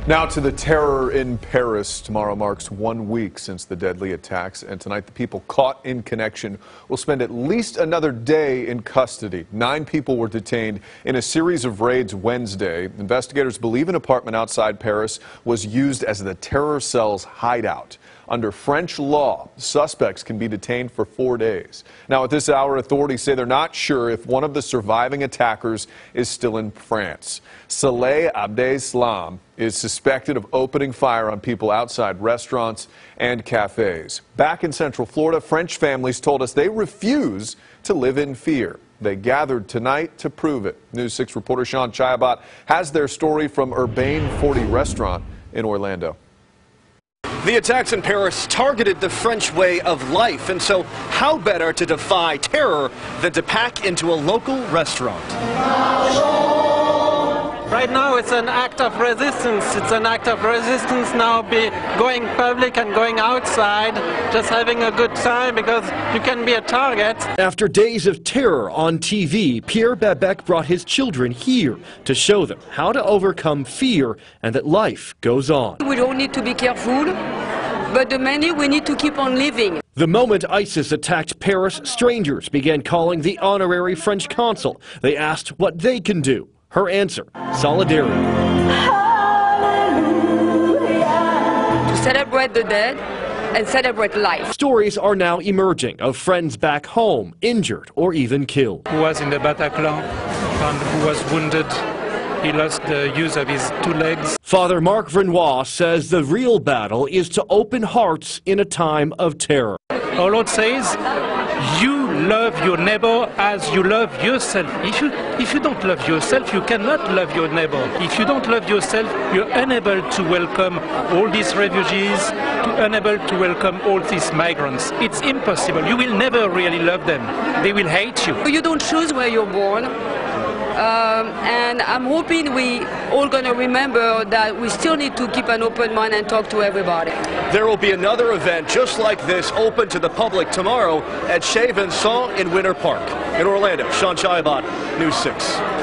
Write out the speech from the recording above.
Now to the terror in Paris. Tomorrow marks 1 week since the deadly attacks, and tonight the people caught in connection will spend at least another day in custody. 9 people were detained in a series of raids Wednesday. Investigators believe an apartment outside Paris was used as the terror cell's hideout. Under French law, suspects can be detained for 4 days. Now, at this hour, authorities say they're not sure if one of the surviving attackers is still in France. Saleh Abdeslam is suspected of opening fire on people outside restaurants and cafes. Back in Central Florida, French families told us they refuse to live in fear. They gathered tonight to prove it. News 6 reporter Sean Chayabat has their story from Urbane 40 restaurant in Orlando. The attacks in Paris targeted the French way of life, and so how better to defy terror than to pack into a local restaurant? Right now it's an act of resistance. It's an act of resistance now, going public and going outside, just having a good time because you can be a target. After days of terror on TV, Pierre Babec brought his children here to show them how to overcome fear and that life goes on. We don't need to be careful, but the many we need to keep on living. The moment ISIS attacked Paris, strangers began calling the honorary French consul. They asked what they can do. Her answer, solidarity. To celebrate the dead and celebrate life. Stories are now emerging of friends back home, injured or even killed. Who was in the Bataclan and who was wounded. He lost the use of his 2 legs. Father Marc Vernois says the real battle is to open hearts in a time of terror. Our Lord says, you love your neighbor as you love yourself. If you don't love yourself, you cannot love your neighbor. If you don't love yourself, you're unable to welcome all these refugees, unable to welcome all these migrants. It's impossible. You will never really love them. They will hate you. You don't choose where you're born. And I'm hoping we all going to remember that we still need to keep an open mind and talk to everybody. There will be another event just like this open to the public tomorrow at Chez Vincent in Winter Park. In Orlando, Sean Chayabat, News 6.